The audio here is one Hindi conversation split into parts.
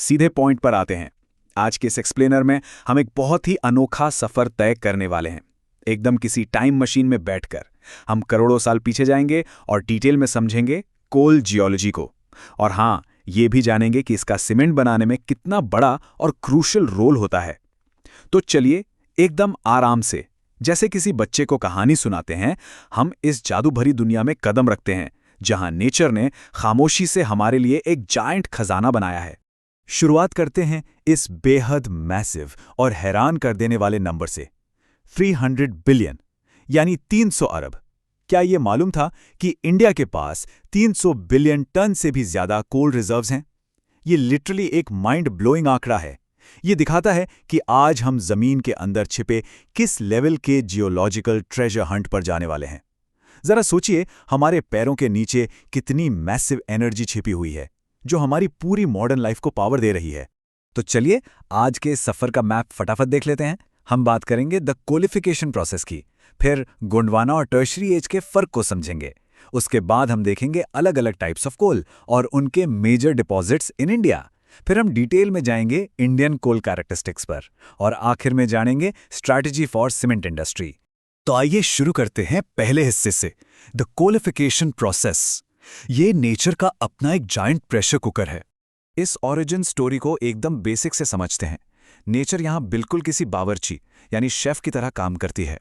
सीधे पॉइंट पर आते हैं। आज के इस एक्सप्लेनर में हम एक बहुत ही अनोखा सफर तय करने वाले हैं। एकदम किसी टाइम मशीन में बैठकर हम करोड़ों साल पीछे जाएंगे और डिटेल में समझेंगे कोल जियोलॉजी को। और हाँ, ये भी जानेंगे कि इसका सीमेंट बनाने में कितना बड़ा और क्रूशल रोल होता है। तो चलिए, एकदम आराम से, जैसे किसी बच्चे को कहानी सुनाते हैं, हम इस जादू भरी दुनिया में कदम रखते हैं, जहां नेचर ने खामोशी से हमारे लिए एक जायंट खजाना बनाया है। शुरुआत करते हैं इस बेहद मैसिव और हैरान कर देने वाले नंबर से, 300 बिलियन, यानी 300 अरब। क्या ये मालूम था कि इंडिया के पास 300 बिलियन टन से भी ज्यादा कोल रिजर्व्स हैं? ये लिटरली एक माइंड ब्लोइंग आंकड़ा है। ये दिखाता है कि आज हम जमीन के अंदर छिपे किस लेवल के जियोलॉजिकल ट्रेजर हंट पर जाने वाले हैं। जरा सोचिए, हमारे पैरों के नीचे कितनी मैसिव एनर्जी छिपी हुई है, जो हमारी पूरी मॉडर्न लाइफ को पावर दे रही है। तो चलिए, आज के इस सफर का मैप फटाफट देख लेते हैं। हम बात करेंगे द कोलिफिकेशन प्रोसेस की, फिर गोंडवाना और टर्शियरी एज के फर्क को समझेंगे। उसके बाद हम देखेंगे अलग अलग टाइप्स ऑफ कोल और उनके मेजर डिपॉजिट्स इन इंडिया। फिर हम डिटेल में जाएंगे इंडियन कोल कैरेक्टरिस्टिक्स पर, और आखिर में जानेंगे स्ट्रैटेजी फॉर सीमेंट इंडस्ट्री। तो आइए शुरू करते हैं पहले हिस्से से, द कोलिफिकेशन प्रोसेस। ये नेचर का अपना एक जायंट प्रेशर कुकर है। इस ओरिजिन स्टोरी को एकदम बेसिक से समझते हैं। नेचर यहाँ बिल्कुल किसी बावर्ची यानी शेफ की तरह काम करती है।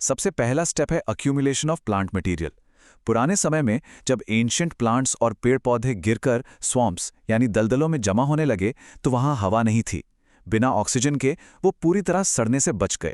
सबसे पहला स्टेप है अक्यूमुलेशन ऑफ प्लांट मटेरियल। पुराने समय में जब एंशिएंट प्लांट्स और पेड़ पौधे गिरकर स्वॉम्प्स यानी दलदलों में जमा होने लगे, तो वहाँ हवा नहीं थी। बिना ऑक्सीजन के वो पूरी तरह सड़ने से बच गए।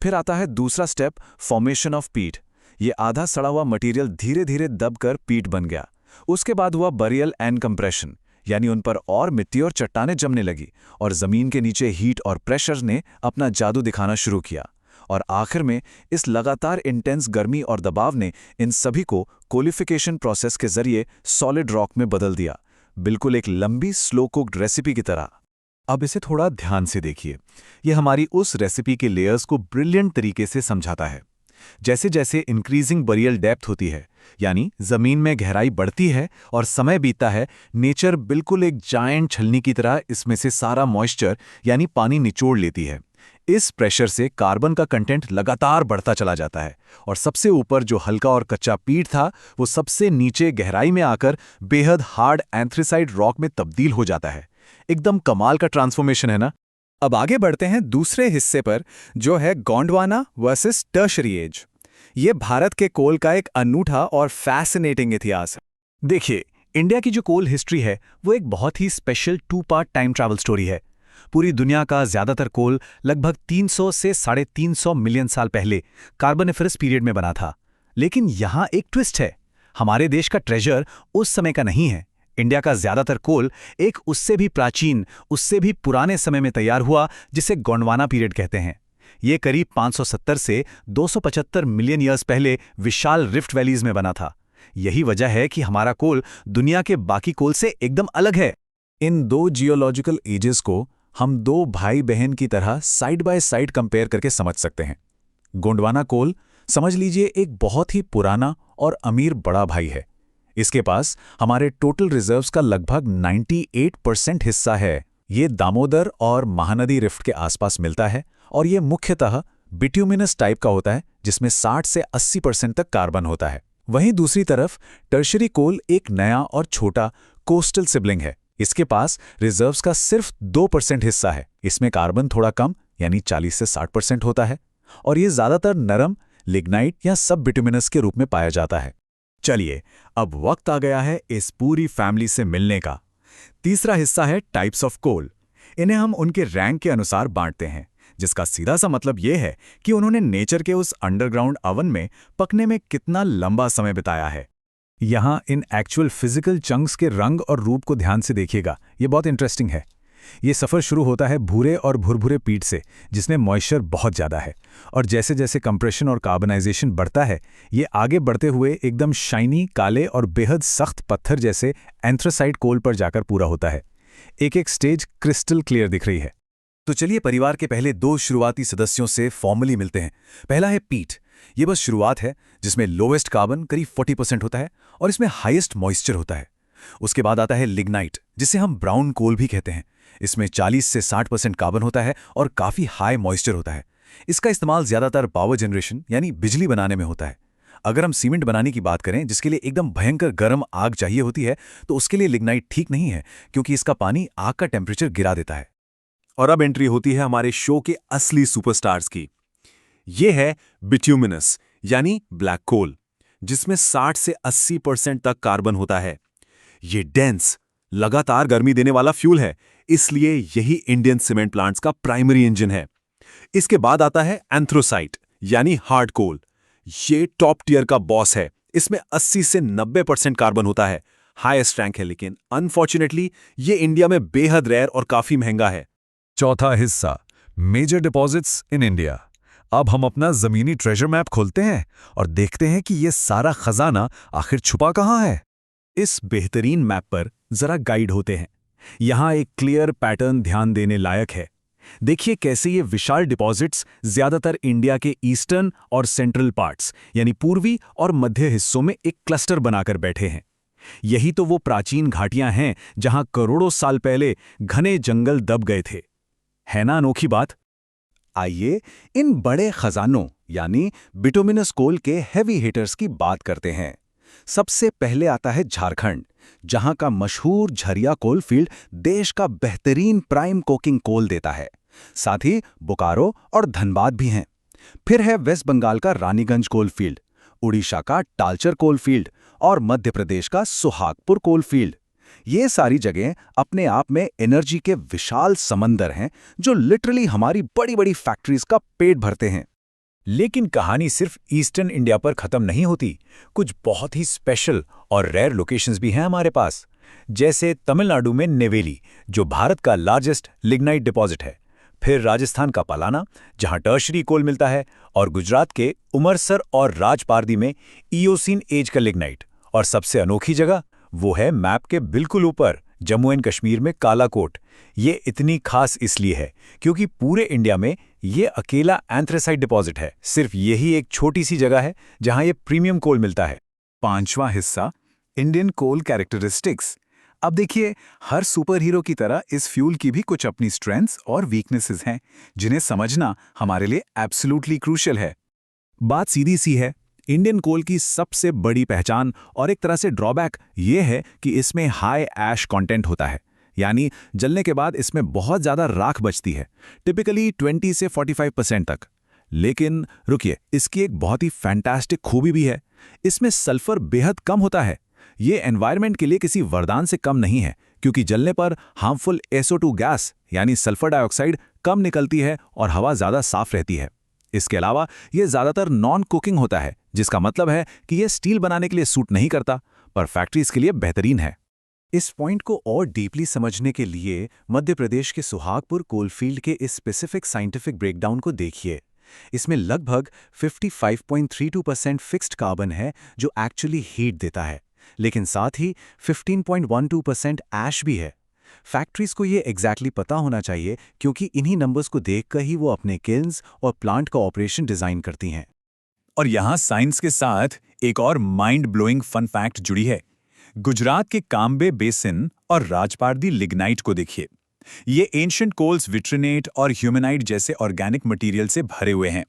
फिर आता है दूसरा स्टेप, फॉर्मेशन ऑफ पीट। ये आधा सड़ा हुआ मटेरियल धीरे धीरे दबकर पीट बन गया। उसके बाद हुआ बरियल एंड कंप्रेशन, यानी उन पर और मिट्टी और चट्टानें जमने लगी, और जमीन के नीचे हीट और प्रेशर ने अपना जादू दिखाना शुरू किया। और आखिर में इस लगातार इंटेंस गर्मी और दबाव ने इन सभी को कोलिफिकेशन प्रोसेस के जरिए सॉलिड रॉक में बदल दिया, बिल्कुल एक लंबी स्लो कुक्ड रेसिपी की तरह। अब इसे थोड़ा ध्यान से देखिए। यह हमारी उस रेसिपी के लेयर्स को ब्रिलियंट तरीके से समझाता है। जैसे जैसे इंक्रीजिंग बरियल डेप्थ होती है, यानी जमीन में गहराई बढ़ती है और समय बीतता है, नेचर बिल्कुल एक जायंट छलनी की तरह इसमें से सारा मॉइस्चर यानी पानी निचोड़ लेती है। इस प्रेशर से कार्बन का कंटेंट लगातार बढ़ता चला जाता है, और सबसे ऊपर जो हल्का और कच्चा पीट था, वो सबसे नीचे गहराई में आकर बेहद हार्ड एंथ्रेसाइट रॉक में तब्दील हो जाता है। एकदम कमाल का ट्रांसफॉर्मेशन है ना। अब आगे बढ़ते हैं दूसरे हिस्से पर, जो है गोंडवाना वर्सेस टर्शियरी एज। ये भारत के कोल का एक अनूठा और फैसिनेटिंग इतिहास है। देखिए, इंडिया की जो कोल हिस्ट्री है वो एक बहुत ही special 2 part time travel story है। पूरी दुनिया का ज्यादातर कोल लगभग 300 से 350 मिलियन साल पहले कार्बोनिफरस पीरियड में बना था। लेकिन यहाँ एक ट्विस्ट है, हमारे देश का ट्रेजर उस समय का नहीं है। इंडिया का ज्यादातर कोल एक उससे भी प्राचीन, उससे भी पुराने समय में तैयार हुआ, जिसे गोंडवाना पीरियड कहते हैं। ये करीब 570 से 275 मिलियन ईयर्स पहले विशाल रिफ्ट वैलीज में बना था। यही वजह है कि हमारा कोल दुनिया के बाकी कोल से एकदम अलग है। इन दो जियोलॉजिकल एजेस को हम दो भाई बहन की तरह साइड बाय साइड कंपेयर करके समझ सकते हैं। गोंडवाना कोल समझ लीजिए एक बहुत ही पुराना और अमीर बड़ा भाई है। इसके पास हमारे टोटल रिजर्व्स का लगभग 98% हिस्सा है। ये दामोदर और महानदी रिफ्ट के आसपास मिलता है, और ये मुख्यतः बिट्यूमिनस टाइप का होता है, जिसमें 60 से 80% तक कार्बन होता है। वहीं दूसरी तरफ टर्शियरी कोल एक नया और छोटा कोस्टल सिबलिंग है। इसके पास रिजर्व्स का सिर्फ 2% हिस्सा है। इसमें कार्बन थोड़ा कम यानी 40 से 60% होता है, और ये ज्यादातर नरम लिग्नाइट या सब बिट्यूमिनस के रूप में पाया जाता है। चलिए, अब वक्त आ गया है इस पूरी फैमिली से मिलने का। तीसरा हिस्सा है टाइप्स ऑफ कोल। इन्हें हम उनके रैंक के अनुसार बांटते हैं, जिसका सीधा सा मतलब यह है कि उन्होंने नेचर के उस अंडरग्राउंड अवन में पकने में कितना लंबा समय बिताया है। यहाँ इन एक्चुअल फिजिकल चंक्स के रंग और रूप को ध्यान से देखिएगा, ये बहुत इंटरेस्टिंग है। ये सफ़र शुरू होता है भूरे और भुरभुरे पीट से, जिसमें मॉइस्चर बहुत ज़्यादा है, और जैसे जैसे कंप्रेशन और कार्बनाइजेशन बढ़ता है, ये आगे बढ़ते हुए एकदम शाइनी, काले और बेहद सख्त पत्थर जैसे एंथ्रासाइट कोल पर जाकर पूरा होता है। एक एक स्टेज क्रिस्टल क्लियर दिख रही है। तो चलिए, परिवार के पहले 2 शुरुआती सदस्यों से फॉर्मली मिलते हैं। पहला है पीट। ये बस शुरुआत है, जिसमें लोवेस्ट कार्बन करीब 40% होता है और इसमें हाईएस्ट मॉइस्चर होता है। उसके बाद आता है लिग्नाइट, जिसे हम ब्राउन कोल भी कहते हैं। इसमें 40 से 60% कार्बन होता है और काफ़ी हाई मॉइस्चर होता है। इसका इस्तेमाल ज़्यादातर पावर जनरेशन यानी बिजली बनाने में होता है। अगर हम सीमेंट बनाने की बात करें जिसके लिए एकदम भयंकर गर्म आग चाहिए होती है, तो उसके लिए लिग्नाइट ठीक नहीं है, क्योंकि इसका पानी आग का टेम्परेचर गिरा देता है। और अब एंट्री होती है हमारे शो के असली सुपरस्टार्स की। ये है बिट्यूमिनस यानी ब्लैक कोल, जिसमें 60 से 80% तक कार्बन होता है। ये डेंस, लगातार गर्मी देने वाला फ्यूल है, इसलिए यही इंडियन सीमेंट प्लांट्स का प्राइमरी इंजन है। इसके बाद आता है एंथ्रोसाइट यानी हार्ड कोल। ये टॉप टियर का बॉस है। इसमें 80 से 90% कार्बन होता है, हाईएस्ट रैंक है, लेकिन अनफॉर्चुनेटली ये इंडिया में बेहद रेयर और काफी महंगा है। चौथा हिस्सा, मेजर डिपॉजिट्स इन इंडिया। अब हम अपना जमीनी ट्रेजर मैप खोलते हैं और देखते हैं कि ये सारा खजाना आखिर छुपा कहाँ है। इस बेहतरीन मैप पर जरा गाइड होते हैं। यहाँ एक क्लियर पैटर्न ध्यान देने लायक है। देखिए कैसे ये विशाल डिपॉजिट्स ज्यादातर इंडिया के ईस्टर्न और सेंट्रल पार्ट्स यानी पूर्वी और मध्य हिस्सों में एक क्लस्टर बनाकर बैठे हैं। यही तो वो प्राचीन घाटियां हैं जहां करोड़ों साल पहले घने जंगल दब गए थे। है ना अनोखी बात? आइए इन बड़े खजानों यानी बिटुमिनस कोल के हेवी हिटर्स की बात करते हैं। सबसे पहले आता है झारखंड, जहां का मशहूर झरिया कोल फील्ड देश का बेहतरीन प्राइम कोकिंग कोल देता है। साथ ही बोकारो और धनबाद भी हैं। फिर है वेस्ट बंगाल का रानीगंज कोल फील्ड, उड़ीसा का टालचर कोल फील्ड और मध्य प्रदेश का सुहागपुर कोल फील्ड। ये सारी जगहें अपने आप में एनर्जी के विशाल समंदर हैं, जो लिटरली हमारी बड़ी बड़ी फैक्ट्रीज का पेट भरते हैं। लेकिन कहानी सिर्फ ईस्टर्न इंडिया पर खत्म नहीं होती। कुछ बहुत ही स्पेशल और रेयर लोकेशंस भी हैं हमारे पास, जैसे तमिलनाडु में नेवेली, जो भारत का लार्जेस्ट लिग्नाइट डिपॉजिट है। फिर राजस्थान का पलाना, जहां टर्शरी कोल मिलता है, और गुजरात के उमरसर और राजपारदी में इयोसीन एज का लिग्नाइट। और सबसे अनोखी जगह वो है मैप के बिल्कुल ऊपर, जम्मू एंड कश्मीर में कालाकोट। ये इतनी खास इसलिए है क्योंकि पूरे इंडिया में ये अकेला एंथ्रेसाइट डिपॉजिट है। सिर्फ यही एक छोटी सी जगह है जहां ये प्रीमियम कोल मिलता है। पांचवां हिस्सा, इंडियन कोल कैरेक्टरिस्टिक्स। अब देखिए, हर सुपर हीरो की तरह इस फ्यूल की भी कुछ अपनी स्ट्रेंथ्स और वीकनेसेस हैं, जिन्हें समझना हमारे लिए एब्सोल्युटली क्रूशियल है। बात सीधी सी है, इंडियन कोल की सबसे बड़ी पहचान और एक तरह से ड्रॉबैक ये है कि इसमें हाई ऐश कंटेंट होता है, यानी जलने के बाद इसमें बहुत ज़्यादा राख बचती है, टिपिकली 20 से 45% तक। लेकिन रुकिए, इसकी एक बहुत ही फैंटास्टिक खूबी भी है। इसमें सल्फर बेहद कम होता है। ये एनवायरनमेंट के लिए किसी वरदान से कम नहीं है, क्योंकि जलने पर हार्मफुल SO2 गैस यानी सल्फर डाइऑक्साइड कम निकलती है और हवा ज़्यादा साफ रहती है। इसके अलावा ये ज़्यादातर नॉन कुकिंग होता है, जिसका मतलब है कि ये स्टील बनाने के लिए सूट नहीं करता, पर फैक्ट्रीज के लिए बेहतरीन है। इस पॉइंट को और डीपली समझने के लिए मध्य प्रदेश के सुहागपुर कोलफील्ड के इस स्पेसिफिक साइंटिफिक ब्रेकडाउन को देखिए। इसमें लगभग 55.32% फिक्स्ड कार्बन है, जो एक्चुअली हीट देता है, लेकिन साथ ही 15.12% ऐश भी है। फैक्ट्रीज को ये एग्जैक्टली पता होना चाहिए, क्योंकि इन्हीं नंबर्स को देखकर ही वो अपने किल्स और प्लांट का ऑपरेशन डिजाइन करती हैं। और यहाँ साइंस के साथ एक और माइंड ब्लोइंग फन फैक्ट जुड़ी है। गुजरात के काम्बे बेसिन और राजपारदी लिग्नाइट को देखिए। ये एंशिएंट कोल्स विट्रिनेट और ह्यूमेनाइट जैसे ऑर्गेनिक मटेरियल से भरे हुए हैं।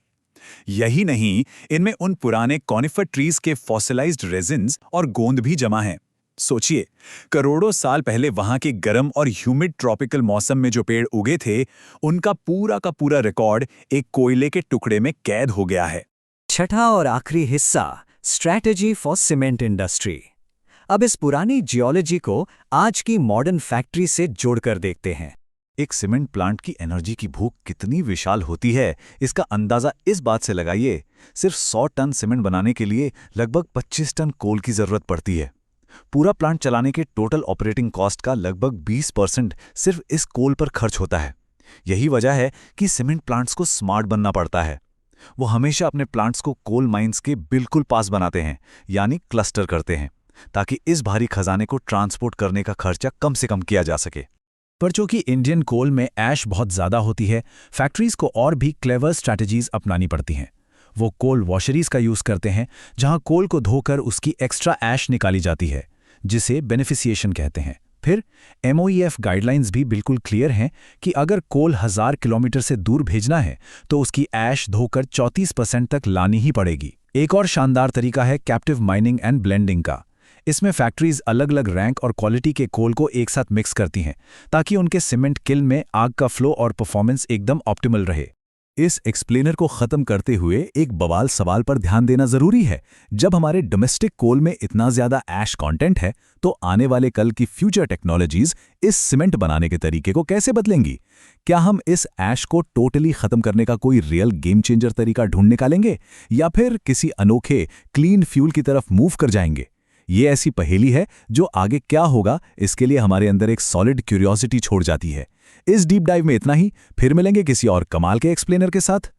यही नहीं, इनमें उन पुराने कॉनिफर ट्रीज के फॉसिलाइज्ड रेजिन्स और गोंद भी जमा हैं। सोचिए, करोड़ों साल पहले वहां के गर्म और ह्यूमिड ट्रॉपिकल मौसम में जो पेड़ उगे थे, उनका पूरा का पूरा रिकॉर्ड एक कोयले के टुकड़े में कैद हो गया है। छठा और आखिरी हिस्सा, स्ट्रैटेजी फॉर सीमेंट इंडस्ट्री। अब इस पुरानी जियोलॉजी को आज की मॉडर्न फैक्ट्री से जोड़कर देखते हैं। एक सीमेंट प्लांट की एनर्जी की भूख कितनी विशाल होती है, इसका अंदाजा इस बात से लगाइए। सिर्फ 100 टन सीमेंट बनाने के लिए लगभग 25 टन कोल की जरूरत पड़ती है। पूरा प्लांट चलाने के टोटल ऑपरेटिंग कॉस्ट का लगभग 20% सिर्फ इस कोल पर खर्च होता है। यही वजह है कि सीमेंट प्लांट्स को स्मार्ट बनना पड़ता है। वो हमेशा अपने प्लांट्स को कोल माइंस के बिल्कुल पास बनाते हैं, यानी क्लस्टर करते हैं, ताकि इस भारी खजाने को ट्रांसपोर्ट करने का खर्चा कम से कम किया जा सके। पर चूंकि इंडियन कोल में ऐश बहुत ज़्यादा होती है, फैक्ट्रीज को और भी क्लेवर स्ट्रैटेजीज अपनानी पड़ती हैं। वो कोल वॉशरीज का यूज़ करते हैं, जहां कोल को धोकर उसकी एक्स्ट्रा ऐश निकाली जाती है, जिसे बेनिफिसिएशन कहते हैं। फिर MOEF गाइडलाइंस भी बिल्कुल क्लियर हैं कि अगर कोल 1000 किलोमीटर से दूर भेजना है तो उसकी ऐश धोकर 34% तक लानी ही पड़ेगी। एक और शानदार तरीका है कैप्टिव माइनिंग एंड ब्लेंडिंग का। इसमें फैक्ट्रीज अलग अलग रैंक और क्वालिटी के कोल को एक साथ मिक्स करती हैं ताकि उनके सीमेंट किल में आग का फ्लो और परफॉर्मेंस एकदम ऑप्टिमल रहे। इस एक्सप्लेनर को खत्म करते हुए एक बवाल सवाल पर ध्यान देना जरूरी है। जब हमारे डोमेस्टिक कोल में इतना ज्यादा ऐश कंटेंट है तो आने वाले कल की फ्यूचर टेक्नोलॉजीज इस सीमेंट बनाने के तरीके को कैसे बदलेंगी? क्या हम इस ऐश को टोटली खत्म करने का कोई रियल गेम चेंजर तरीका ढूंढ निकालेंगे या फिर किसी अनोखे क्लीन फ्यूल की तरफ मूव कर जाएंगे? ये ऐसी पहेली है जो आगे क्या होगा इसके लिए हमारे अंदर एक सॉलिड क्यूरियोसिटी छोड़ जाती है। इस डीप डाइव में इतना ही, फिर मिलेंगे किसी और कमाल के एक्सप्लेनर के साथ।